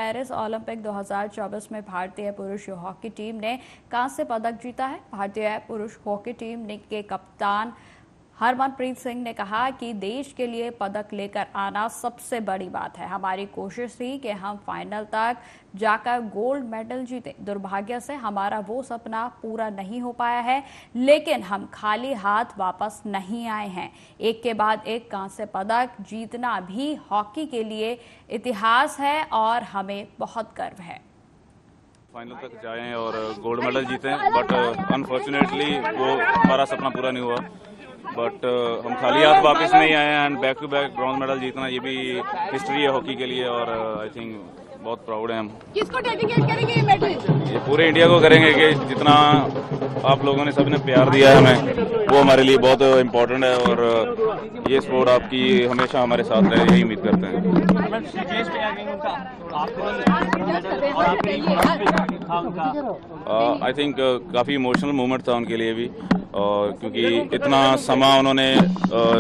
Paris Olympic 2024 में भारतीय पुरुष हॉकी टीम ने कांस्य पदक जीता है। भारतीय पुरुष हॉकी टीम के कप्तान हरमनप्रीत सिंह ने कहा कि देश के लिए पदक लेकर आना सबसे बड़ी बात है। हमारी कोशिश थी कि हम फाइनल तक जाकर गोल्ड मेडल जीते। दुर्भाग्य से हमारा वो सपना पूरा नहीं हो पाया है, लेकिन हम खाली हाथ वापस नहीं आए हैं। एक के बाद एक कांस्य पदक जीतना भी हॉकी के लिए इतिहास है और हमें बहुत गर्व है। फाइनल तक जाएं और गोल्ड मेडल जीतें, बट अनफॉर्चुनेटली वो हमारा सपना पूरा नहीं हुआ। बट हम खाली हाथ वापस नहीं आए हैं and back to back bronze medal जीतना ये भी हिस्ट्री है हॉकी के लिए और आई थिंक बहुत प्राउड है हम। किसको डेडिकेट करेंगे ये मेडल? ये पूरे इंडिया को करेंगे कि जितना आप लोगों ने सबने प्यार दिया है हमें वो हमारे लिए बहुत इम्पोर्टेंट है और ये स्पोर्ट आपकी हमेशा हमारे साथ रहे, यही उम्मीद करते हैं। आई थिंक काफ़ी इमोशनल मोमेंट था उनके लिए भी, और क्योंकि इतना समय उन्होंने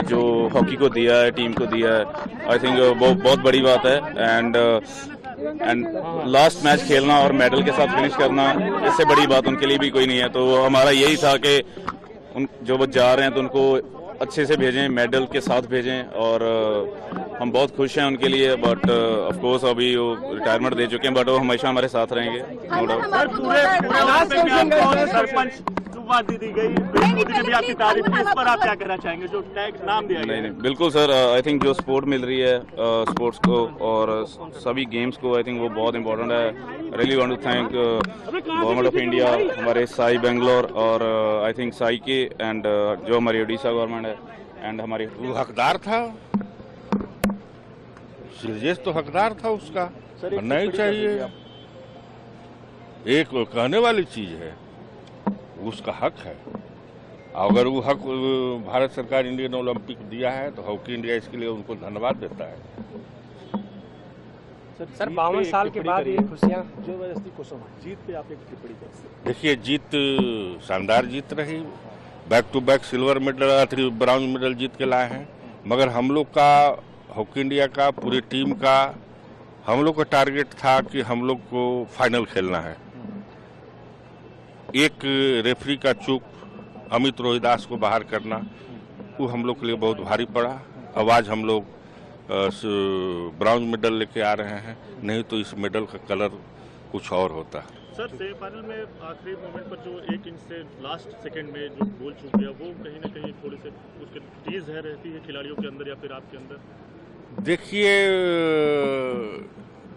जो हॉकी को दिया है, टीम को दिया है, आई थिंक वो बहुत बड़ी बात है। एंड लास्ट मैच खेलना और मेडल के साथ फिनिश करना, इससे बड़ी बात उनके लिए भी कोई नहीं है। तो हमारा यही था कि उन जो वो जा रहे हैं तो उनको अच्छे से भेजें, मेडल के साथ भेजें, और हम बहुत खुश हैं उनके लिए। बट ऑफ कोर्स अभी वो रिटायरमेंट दे चुके हैं, बट वो हमेशा हमारे साथ रहेंगे, नो डाउट। दी गई मोदी ने भी आपकी तारीफ की, इस पर आप क्या कहना चाहेंगे जो टैग नाम दिया गया? नहीं, बिल्कुल सर, आई थिंक जो सपोर्ट मिल रही है स्पोर्ट्स को और सभी गेम्स को, आई थिंक वो बहुत इंपॉर्टेंट है। Really want to thank government of India, हमारे साई बेंगलोर और आई थिंक साई के एंड जो हमारी उड़ीसा गवर्नमेंट है एंड हमारी। वो हकदार था, सिलजेस तो हकदार था उसका, बनना ही चाहिए। एक कहने वाली चीज है, उसका हक है। अगर वो हक भारत सरकार इंडियन ओलंपिक दिया है तो हॉकी इंडिया इसके लिए उनको धन्यवाद देता है। सर 52 साल के बाद ये खुशियां जबरदस्ती कुसुम जीत पे आप एक टिप्पणी करें। देखिए, जीत शानदार जीत रही, back to back silver medal, brown medal जीत के लाए हैं। मगर हम लोग का, हॉकी इंडिया का, पूरी टीम का, हम लोग का टारगेट था कि हम लोग को फाइनल खेलना है। एक रेफरी का चूक, अमित रोहिदास को बाहर करना, वो हम लोग के लिए बहुत भारी पड़ा। अब आज हम लोग ब्राउन मेडल लेके आ रहे हैं, नहीं तो इस मेडल का कलर कुछ और होता। सर सेमीफाइनल में आखिरी मोमेंट पर जो 1 इंच से लास्ट सेकंड में जो गोल चूक गया, वो कहीं ना कहीं थोड़ी सी उसके टीज है रहती है खिलाड़ियों के अंदर या फिर आपके अंदर? देखिए,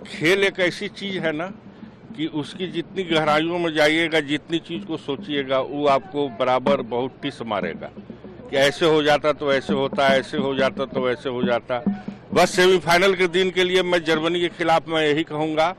खेल एक ऐसी चीज है ना कि उसकी जितनी गहराइयों में जाइएगा, जितनी चीज को सोचिएगा, वो आपको बराबर बहुत टिस मारेगा कि ऐसे हो जाता तो ऐसे होता, ऐसे हो जाता तो ऐसे हो जाता। बस सेमीफाइनल के दिन के लिए मैं जर्मनी के खिलाफ मैं यही कहूंगा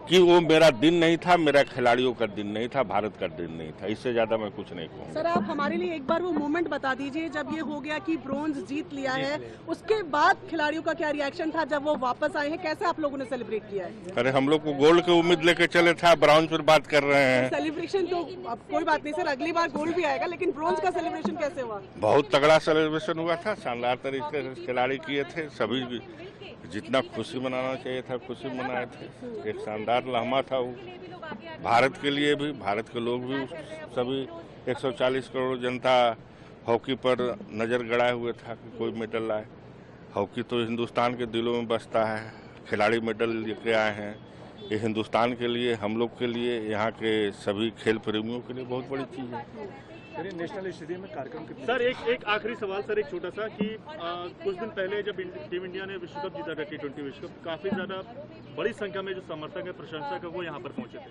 कि वो मेरा दिन नहीं था, मेरा खिलाड़ियों का दिन नहीं था, भारत का दिन नहीं था। इससे ज्यादा मैं कुछ नहीं कहूँगा। सर आप हमारे लिए एक बार वो मोमेंट बता दीजिए जब ये हो गया कि ब्रोंज जीत लिया है, उसके बाद खिलाड़ियों का क्या रिएक्शन था जब वो वापस आए हैं, कैसे आप लोगों ने सेलिब्रेट किया है? अरे हम लोग को गोल्ड की उम्मीद लेके चले था, ब्राउन्ज पर बात कर रहे हैं। सेलिब्रेशन तो अब कोई बात नहीं सर, अगली बार गोल्ड भी आएगा, लेकिन ब्रोंज का सेलिब्रेशन कैसे हुआ? बहुत तगड़ा सेलिब्रेशन हुआ था, शानदार तरीके से खिलाड़ी किए थे, सभी जितना खुशी मनाना चाहिए था खुशी मनाए थे। एक शानदार लम्हा था वो, भारत के लिए भी, भारत के लोग भी, सभी 140 करोड़ जनता हॉकी पर नज़र गड़ाए हुए था कि कोई मेडल लाए। हॉकी तो हिंदुस्तान के दिलों में बसता है, खिलाड़ी मेडल लेके आए हैं, ये हिंदुस्तान के लिए, हम लोग के लिए, यहाँ के सभी खेल प्रेमियों के लिए बहुत बड़ी चीज़ है। नेशनल स्टेडियम में कार्यक्रम सर एक आखिरी सवाल सर, एक छोटा सा कि कुछ दिन पहले जब टीम इंडिया ने विश्व कप जीता था, T20 विश्व कप, काफी ज्यादा बड़ी संख्या में जो समर्थक है, प्रशंसक है, वो यहाँ पर पहुंचे थे।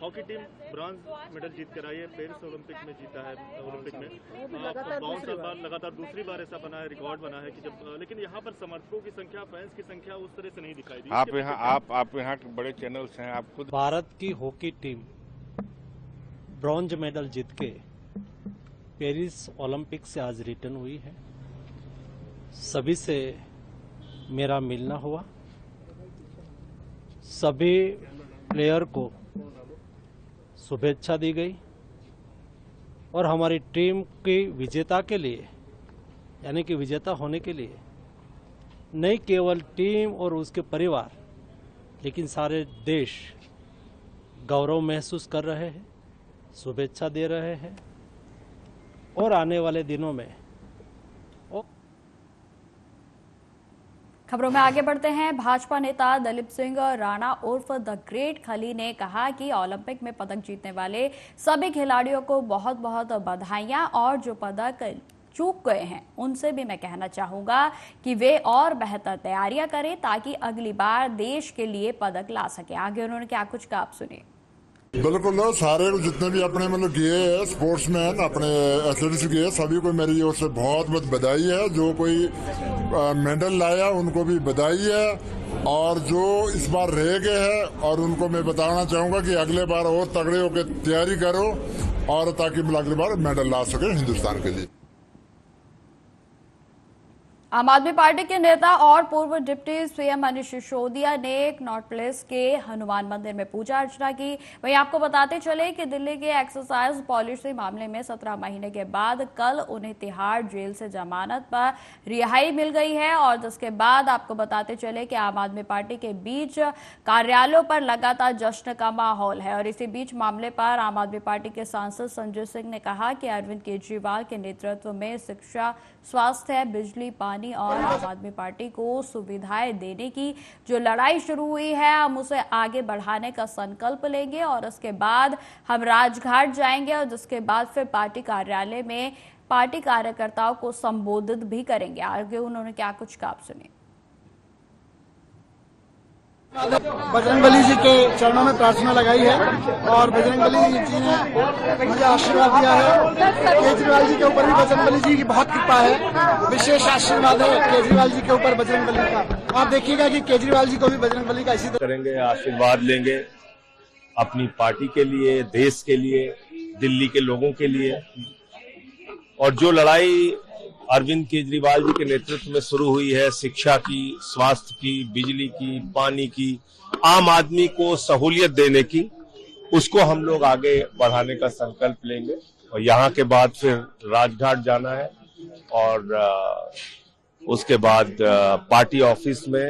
हॉकी टीम ब्रॉन्ज मेडल जीत कर आई है, पेरिस ओलंपिक में जीता है, ओलंपिक में 52 साल बाद लगातार दूसरी बार ऐसा बना है, रिकॉर्ड बना है कि जब, लेकिन यहाँ पर समर्थकों की संख्या, फैंस की संख्या उस तरह से नहीं दिखाई दी। आप यहाँ के बड़े चैनल्स हैं, आप खुद। भारत की हॉकी टीम ब्रॉन्ज मेडल जीत के पेरिस ओलंपिक से आज रिटर्न हुई है। सभी से मेरा मिलना हुआ, सभी प्लेयर को शुभेच्छा दी गई और हमारी टीम की विजेता के लिए, यानी कि विजेता होने के लिए नहीं केवल टीम और उसके परिवार, लेकिन सारे देश गौरव महसूस कर रहे हैं, शुभेच्छा दे रहे हैं और आने वाले दिनों में खबरों में आगे बढ़ते हैं। भाजपा नेता दलीप सिंह राणा उर्फ द ग्रेट खली ने कहा कि ओलंपिक में पदक जीतने वाले सभी खिलाड़ियों को बहुत बहुत बधाइयां और जो पदक चूक गए हैं उनसे भी मैं कहना चाहूंगा कि वे और बेहतर तैयारियां करें ताकि अगली बार देश के लिए पदक ला सके। आगे उन्होंने क्या कुछ कहा, आप सुनिए। बिल्कुल, सारे जितने भी अपने मतलब गए हैं स्पोर्ट्समैन, अपने एथलीट्स गए, सभी को मेरी ओर से बहुत बहुत बधाई है। जो कोई मेडल लाया उनको भी बधाई है और जो इस बार रह गए हैं और उनको मैं बताना चाहूंगा कि अगले बार और तगड़े होकर तैयारी करो और ताकि अगली बार मेडल ला सके हिंदुस्तान के लिए। आम आदमी पार्टी के नेता और पूर्व डिप्टी सीएम मनीष सिसोदिया ने कनॉट प्लेस के हनुमान मंदिर में पूजा अर्चना की। वहीं आपको बताते चले कि दिल्ली के एक्साइज पॉलिसी मामले में 17 महीने के बाद कल उन्हें तिहाड़ जेल से जमानत पर रिहाई मिल गई है और जिसके बाद आपको बताते चले कि आम आदमी पार्टी के बीच कार्यालयों पर लगातार जश्न का माहौल है। और इसी बीच मामले पर आम आदमी पार्टी के सांसद संजय सिंह ने कहा कि अरविंद केजरीवाल के नेतृत्व में शिक्षा, स्वास्थ्य, बिजली, पानी और आम आदमी पार्टी को सुविधाएं देने की जो लड़ाई शुरू हुई है हम उसे आगे बढ़ाने का संकल्प लेंगे और इसके बाद हम राजघाट जाएंगे और जिसके बाद फिर पार्टी कार्यालय में पार्टी कार्यकर्ताओं को संबोधित भी करेंगे। आगे उन्होंने क्या कुछ कहा, सुनिए। बजरंगबली जी के चरणों में प्रार्थना लगाई है और बजरंगबली जी ने मुझे आशीर्वाद दिया है। केजरीवाल जी के ऊपर भी बजरंगबली जी की बहुत कृपा है, विशेष आशीर्वाद है केजरीवाल जी के ऊपर बजरंगबली का। आप देखिएगा कि केजरीवाल जी को भी बजरंगबली का इसी तरह करेंगे, आशीर्वाद लेंगे अपनी पार्टी के लिए, देश के लिए, दिल्ली के लोगों के लिए। और जो लड़ाई अरविंद केजरीवाल जी के नेतृत्व में शुरू हुई है, शिक्षा की, स्वास्थ्य की, बिजली की, पानी की, आम आदमी को सहूलियत देने की, उसको हम लोग आगे बढ़ाने का संकल्प लेंगे। और यहाँ के बाद फिर राजघाट जाना है और उसके बाद पार्टी ऑफिस में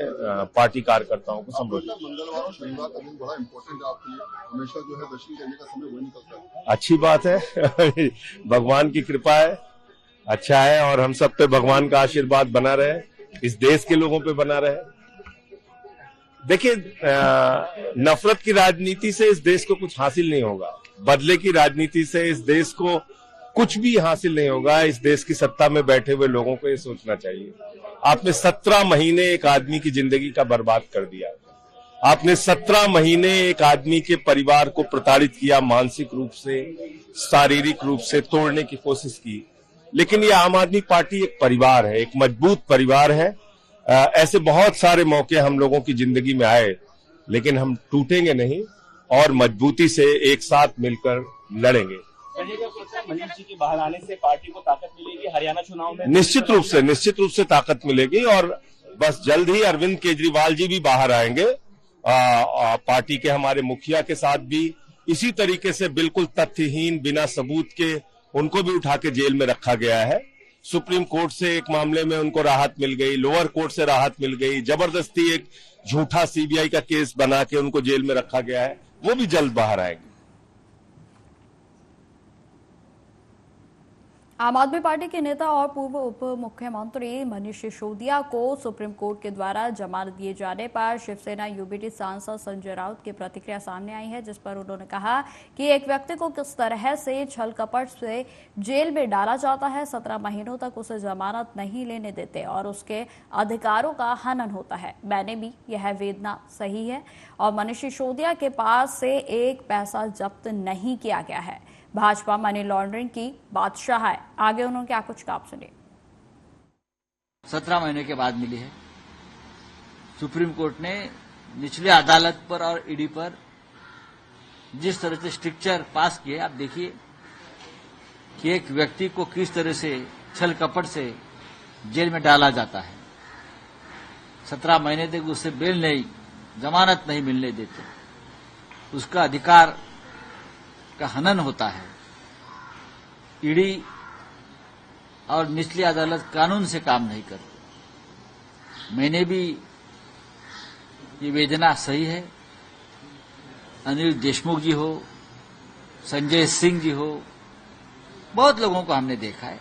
पार्टी कार्यकर्ताओं को संबोधित। मंगलवार और शनिवार का दिन बड़ा इम्पोर्टेंट है आपके लिए, हमेशा जो है दर्शन करने का समय वही निकलता है। अच्छी बात है भगवान की कृपा है, अच्छा है और हम सब पे भगवान का आशीर्वाद बना रहे, इस देश के लोगों पे बना रहे। देखिए, नफरत की राजनीति से इस देश को कुछ हासिल नहीं होगा, बदले की राजनीति से इस देश को कुछ भी हासिल नहीं होगा। इस देश की सत्ता में बैठे हुए लोगों को ये सोचना चाहिए। आपने 17 महीने एक आदमी की जिंदगी का बर्बाद कर दिया, आपने 17 महीने एक आदमी के परिवार को प्रताड़ित किया, मानसिक रूप से, शारीरिक रूप से तोड़ने की कोशिश की। लेकिन ये आम आदमी पार्टी एक परिवार है, एक मजबूत परिवार है। ऐसे बहुत सारे मौके हम लोगों की जिंदगी में आए, लेकिन हम टूटेंगे नहीं और मजबूती से एक साथ मिलकर लड़ेंगे। मनीष जी के बाहर आने से पार्टी को ताकत मिलेगी हरियाणा चुनाव में? निश्चित रूप से ताकत मिलेगी और बस जल्द ही अरविंद केजरीवाल जी भी बाहर आएंगे। पार्टी के हमारे मुखिया के साथ भी इसी तरीके से बिल्कुल तथ्यहीन, बिना सबूत के उनको भी उठा के जेल में रखा गया है। सुप्रीम कोर्ट से एक मामले में उनको राहत मिल गई, लोअर कोर्ट से राहत मिल गई, जबरदस्ती एक झूठा सीबीआई का केस बना के उनको जेल में रखा गया है, वो भी जल्द बाहर आएंगे। आम आदमी पार्टी के नेता और पूर्व उप मुख्यमंत्री मनीष सिसोदिया को सुप्रीम कोर्ट के द्वारा जमानत दिए जाने पर शिवसेना यूबीटी सांसद संजय राउत की प्रतिक्रिया सामने आई है, जिस पर उन्होंने कहा कि एक व्यक्ति को किस तरह से छल कपट से जेल में डाला जाता है, 17 महीनों तक उसे जमानत नहीं लेने देते और उसके अधिकारों का हनन होता है। मैंने भी यह वेदना सही है और मनीष सिसोदिया के पास से एक पैसा जब्त नहीं किया गया है। भाजपा मनी लॉन्ड्रिंग की बादशाह है। आगे उन्होंने क्या कुछ कहा, सुनिए। 17 महीने के बाद मिली है। सुप्रीम कोर्ट ने निचले अदालत पर और ईडी पर जिस तरह से स्ट्रिक्चर पास किए, आप देखिए कि एक व्यक्ति को किस तरह से छल कपट से जेल में डाला जाता है। 17 महीने तक उससे बेल नहीं, जमानत नहीं मिलने देते, उसका अधिकार का हनन होता है। ईडी और निचली अदालत कानून से काम नहीं करती। मैंने भी ये वेदना सही है। अनिल देशमुख जी हो, संजय सिंह जी हो, बहुत लोगों को हमने देखा है।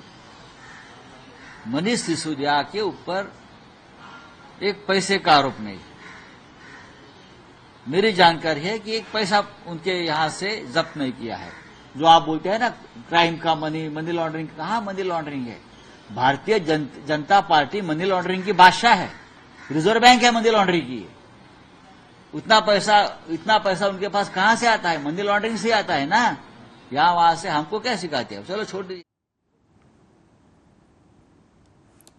मनीष सिसोदिया के ऊपर एक पैसे का आरोप नहीं। मेरी जानकारी है कि एक पैसा उनके यहां से जब्त नहीं किया है। जो आप बोलते हैं ना क्राइम का मनी लॉन्ड्रिंग, कहां मनी लॉन्ड्रिंग है? Bharatiya Janata party money laundering की बादशाह है। रिजर्व बैंक है मनी लॉन्ड्रिंग की। इतना पैसा उनके पास कहां से आता है? मनी लॉन्ड्रिंग से आता है ना। यहां वहां से हमको क्या सिखाते हैं? चलो छोड़ दीजिए।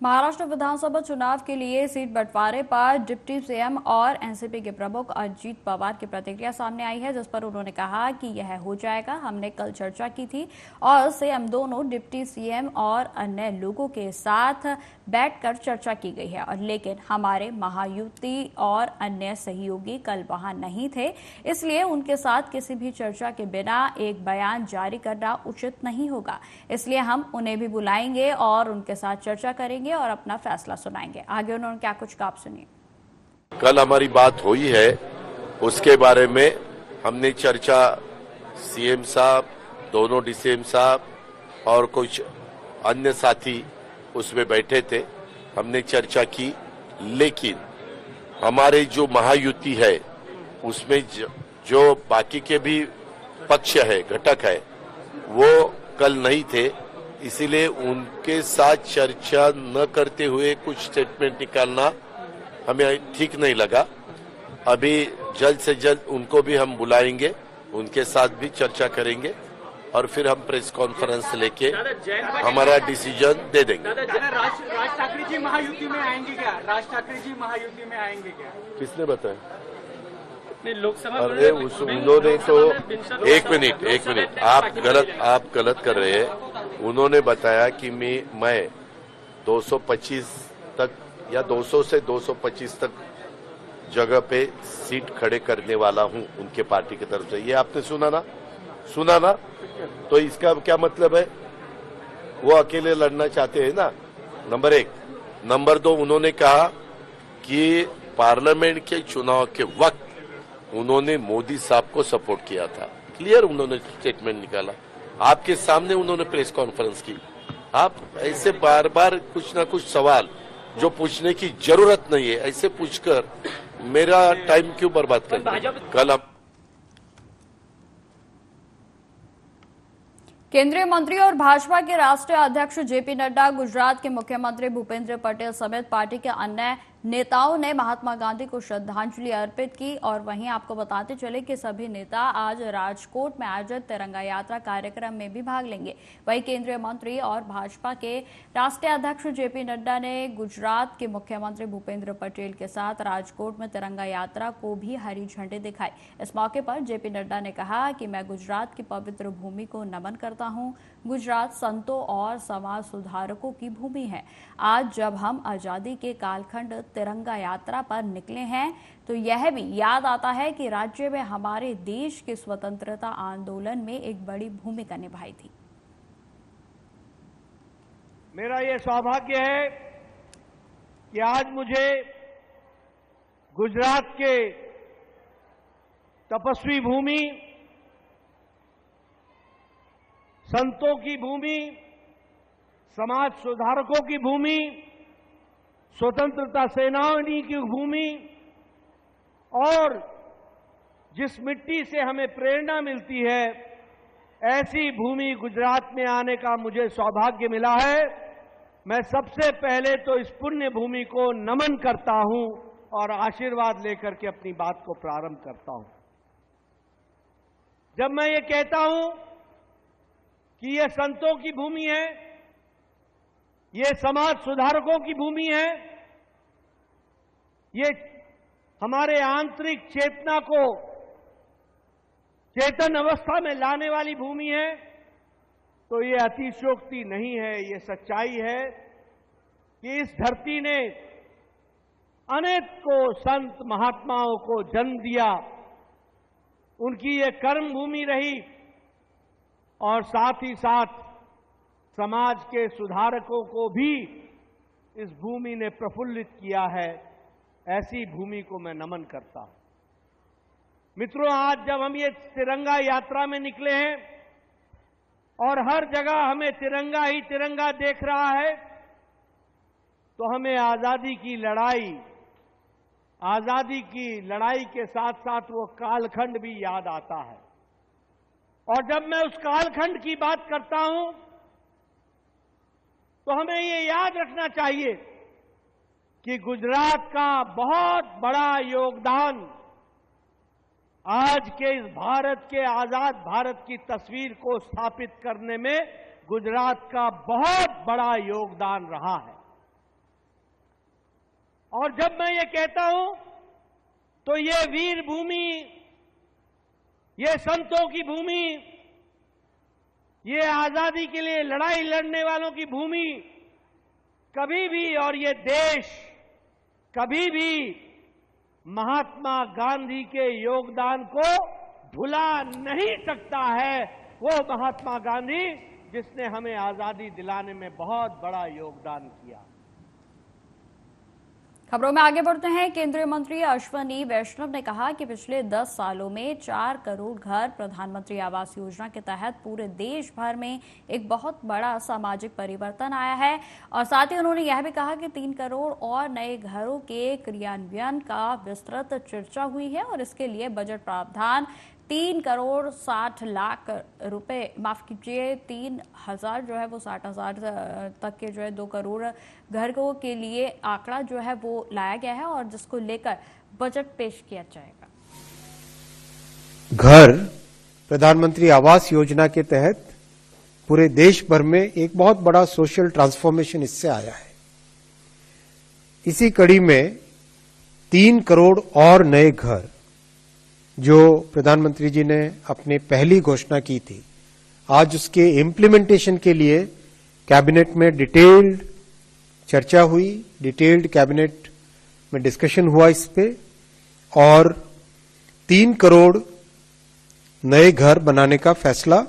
महाराष्ट्र विधानसभा चुनाव के लिए सीट बंटवारे पर डिप्टी सीएम और एनसीपी के प्रमुख अजित पवार की प्रतिक्रिया सामने आई है, जिस पर उन्होंने कहा कि यह हो जाएगा। हमने कल चर्चा की थी और सीएम दोनों डिप्टी सीएम और अन्य लोगों के साथ बैठकर चर्चा की गई है, और लेकिन हमारे महायुति और अन्य सहयोगी कल वहां नहीं थे, इसलिए उनके साथ किसी भी चर्चा के बिना एक बयान जारी करना उचित नहीं होगा। इसलिए हम उन्हें भी बुलाएंगे और उनके साथ चर्चा करेंगे और अपना फैसला सुनाएंगे। आगे उन्होंने क्या कुछ कहा, आप सुनिए। कल हमारी बात हुई है, उसके बारे में हमने चर्चा सीएम साहब, दोनों डीसीएम साहब और कुछ अन्य साथी उसमें बैठे थे। हमने चर्चा की, लेकिन हमारे जो महायुति है उसमें जो बाकी के भी पक्ष है, घटक है, वो कल नहीं थे, इसीलिए उनके साथ चर्चा न करते हुए कुछ स्टेटमेंट निकालना हमें ठीक नहीं लगा। अभी जल्द से जल्द उनको भी हम बुलाएंगे, उनके साथ भी चर्चा करेंगे और फिर हम प्रेस कॉन्फ्रेंस लेके हमारा डिसीजन दे देंगे। राज ठाकरे जी महायुति में आएंगे क्या? राज ठाकरे जी महायुति में आएंगे क्या? किसने बताया? लोकसभा अरे उन्होंने तो एक मिनट आप गलत कर रहे हैं। उन्होंने बताया कि मैं 225 तक या 200 से 225 तक जगह पे सीट खड़े करने वाला हूं उनके पार्टी की तरफ से। ये आपने सुना ना? तो इसका क्या मतलब है? वो अकेले लड़ना चाहते हैं ना, नंबर 1। नंबर 2, उन्होंने कहा कि पार्लियामेंट के चुनाव के वक्त उन्होंने मोदी साहब को सपोर्ट किया था। क्लियर उन्होंने स्टेटमेंट निकाला, आपके सामने उन्होंने प्रेस कॉन्फ्रेंस की। आप ऐसे बार बार कुछ ना कुछ सवाल जो पूछने की जरूरत नहीं है, ऐसे पूछकर मेरा टाइम क्यों बर्बाद करते? कल हम केंद्रीय मंत्री और भाजपा के राष्ट्रीय अध्यक्ष जेपी नड्डा, गुजरात के मुख्यमंत्री भूपेंद्र पटेल समेत पार्टी के अन्य नेताओं ने महात्मा गांधी को श्रद्धांजलि अर्पित की। और वहीं आपको बताते चले कि सभी नेता आज राजकोट में आयोजित तिरंगा यात्रा कार्यक्रम में भी भाग लेंगे। वहीं केंद्रीय मंत्री और भाजपा के राष्ट्रीय अध्यक्ष जेपी नड्डा ने गुजरात के मुख्यमंत्री भूपेंद्र पटेल के साथ राजकोट में तिरंगा यात्रा को भी हरी झंडी दिखाई। इस मौके पर जेपी नड्डा ने कहा कि मैं गुजरात की पवित्र भूमि को नमन करता हूं। गुजरात संतों और समाज सुधारकों की भूमि है। आज जब हम आजादी के कालखंड तिरंगा यात्रा पर निकले हैं तो यह भी याद आता है कि राज्य में हमारे देश के स्वतंत्रता आंदोलन में एक बड़ी भूमिका निभाई थी। मेरा ये सौभाग्य है कि आज मुझे गुजरात के तपस्वी भूमि, संतों की भूमि, समाज सुधारकों की भूमि, स्वतंत्रता सेनानी की भूमि और जिस मिट्टी से हमें प्रेरणा मिलती है, ऐसी भूमि गुजरात में आने का मुझे सौभाग्य मिला है। मैं सबसे पहले तो इस पुण्य भूमि को नमन करता हूं और आशीर्वाद लेकर के अपनी बात को प्रारंभ करता हूं। जब मैं ये कहता हूं कि ये संतों की भूमि है, ये समाज सुधारकों की भूमि है, ये हमारे आंतरिक चेतना को चेतन अवस्था में लाने वाली भूमि है, तो ये अतिशयोक्ति नहीं है, ये सच्चाई है कि इस धरती ने अनेक को संत महात्माओं को जन्म दिया। उनकी ये कर्म भूमि रही और साथ ही साथ समाज के सुधारकों को भी इस भूमि ने प्रफुल्लित किया है। ऐसी भूमि को मैं नमन करता हूं। मित्रों, आज जब हम ये तिरंगा यात्रा में निकले हैं और हर जगह हमें तिरंगा ही तिरंगा देख रहा है, तो हमें आजादी की लड़ाई के साथ साथ वो कालखंड भी याद आता है। और जब मैं उस कालखंड की बात करता हूं तो हमें ये याद रखना चाहिए कि गुजरात का बहुत बड़ा योगदान आज के इस भारत के आजाद भारत की तस्वीर को स्थापित करने में गुजरात का बहुत बड़ा योगदान रहा है। और जब मैं ये कहता हूं तो ये वीर भूमि, ये संतों की भूमि, ये आजादी के लिए लड़ाई लड़ने वालों की भूमि कभी भी, और ये देश कभी भी महात्मा गांधी के योगदान को भुला नहीं सकता है। वो महात्मा गांधी जिसने हमें आजादी दिलाने में बहुत बड़ा योगदान किया। खबरों में आगे बढ़ते हैं। केंद्रीय मंत्री अश्विनी वैष्णव ने कहा कि पिछले 10 सालों में 4 करोड़ घर प्रधानमंत्री आवास योजना के तहत पूरे देश भर में एक बहुत बड़ा सामाजिक परिवर्तन आया है। और साथ ही उन्होंने यह भी कहा कि 3 करोड़ और नए घरों के क्रियान्वयन का विस्तृत चर्चा हुई है और इसके लिए बजट प्रावधान 3 करोड़ 60 लाख रुपए, माफ कीजिए 3,000 जो है वो 60,000 तक के जो है 2 करोड़ घरों के लिए आंकड़ा जो है वो लाया गया है और जिसको लेकर बजट पेश किया जाएगा। घर प्रधानमंत्री आवास योजना के तहत पूरे देश भर में एक बहुत बड़ा सोशल ट्रांसफॉर्मेशन इससे आया है। इसी कड़ी में 3 करोड़ और नए घर जो प्रधानमंत्री जी ने अपने पहली घोषणा की थी, आज उसके इम्प्लीमेंटेशन के लिए कैबिनेट में डिटेल्ड चर्चा हुई, डिटेल्ड कैबिनेट में डिस्कशन हुआ इस पे, और 3 करोड़ नए घर बनाने का फैसला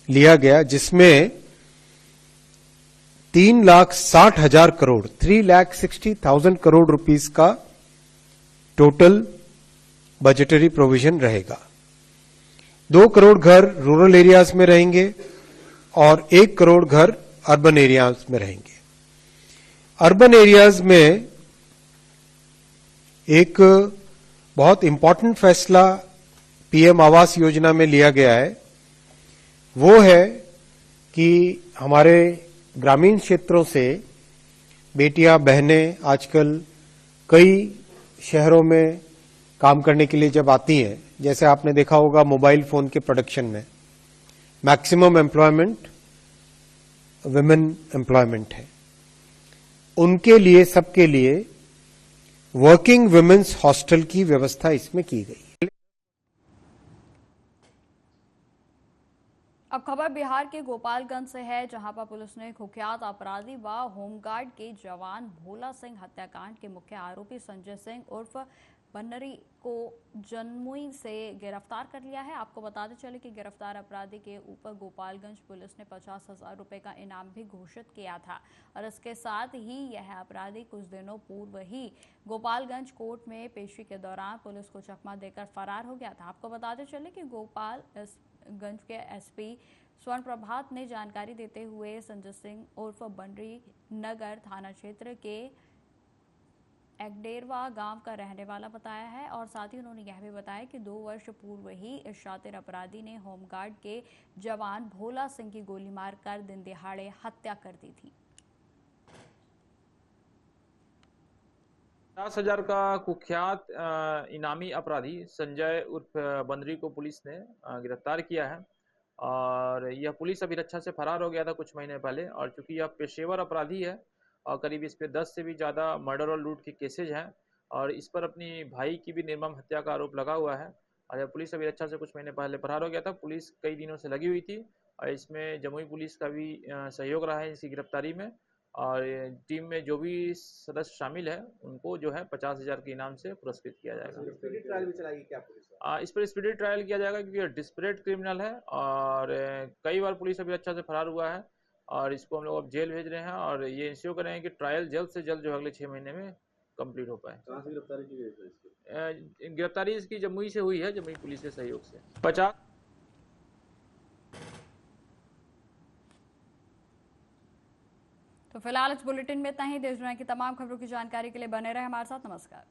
लिया गया, जिसमें 3,60,000 करोड़ 3,60,000 करोड़ रुपीस का टोटल बजटरी प्रोविजन रहेगा। 2 करोड़ घर रूरल एरियाज में रहेंगे और 1 करोड़ घर अर्बन एरियाज में रहेंगे। अर्बन एरियाज में एक बहुत इंपॉर्टेंट फैसला पीएम आवास योजना में लिया गया है, वो है कि हमारे ग्रामीण क्षेत्रों से बेटियां बहनें आजकल कई शहरों में काम करने के लिए जब आती हैं, जैसे आपने देखा होगा मोबाइल फोन के प्रोडक्शन में मैक्सिमम एम्प्लॉयमेंट विमेन एम्प्लॉयमेंट है, उनके लिए सबके लिए वर्किंग वुमेन्स हॉस्टल की व्यवस्था इसमें की गई है। अब खबर बिहार के गोपालगंज से है, जहां पर पुलिस ने कुख्यात अपराधी व होमगार्ड के जवान भोला सिंह हत्याकांड के मुख्य आरोपी संजय सिंह उर्फ बन्नरी को जन्मुई से गिरफ्तार कर लिया है। आपको बताते चले कि गिरफ्तार अपराधी के ऊपर गोपालगंज पुलिस ने 50,000 रुपए का इनाम भी घोषित किया था और इसके साथ ही यह अपराधी कुछ दिनों पूर्व ही गोपालगंज कोर्ट में पेशी के दौरान पुलिस को चकमा देकर फरार हो गया था। आपको बताते चले कि गोपालगंज के एसपी स्वर्ण प्रभात ने जानकारी देते हुए संजय सिंह उर्फ बंडरी नगर थाना क्षेत्र के एगडेरवा गांव का रहने वाला बताया है और साथ ही उन्होंने यह भी बताया कि 2 वर्ष पूर्व ही इस शातिर अपराधी ने होमगार्ड के जवान भोला सिंह की गोली मारकर दिन दिहाड़े हत्या कर दी थी। 50,000 का कुख्यात इनामी अपराधी संजय उर्फ बंदरी को पुलिस ने गिरफ्तार किया है और यह पुलिस अभिरक्षा से फरार हो गया था कुछ महीने पहले। और चूंकि यह पेशेवर अपराधी है और करीब इस पे 10 से भी ज़्यादा मर्डर और लूट के केसेज हैं और इस पर अपनी भाई की भी निर्मम हत्या का आरोप लगा हुआ है और यह पुलिस अभिरक्षा से कुछ महीने पहले फरार हो गया था। पुलिस कई दिनों से लगी हुई थी और इसमें जमुई पुलिस का भी सहयोग रहा है इसकी गिरफ्तारी में और टीम में जो भी सदस्य शामिल है उनको जो है 50,000 के इनाम से पुरस्कृत किया जाएगा। स्पीडी ट्रायल भी चलाएगी क्या पुलिस? इस पर स्पीडी ट्रायल किया जाएगा क्योंकि डिस्परेट क्रिमिनल है और कई बार पुलिस अभिरक्षा से फरार हुआ है और इसको हम लोग अब जेल भेज रहे हैं और ये इंश्योर कर रहे हैं कि ट्रायल जल्द से जल्द जो अगले 6 महीने में कंप्लीट हो पाए। कहाँ से गिरफ्तारी की गई थी? गिरफ्तारी इसकी जमुई से हुई है, जमुई पुलिस के सहयोग से। 50 तो फिलहाल इस बुलेटिन में इतना ही। देश दुनिया की तमाम खबरों की जानकारी के लिए बने रहे हमारे साथ। नमस्कार।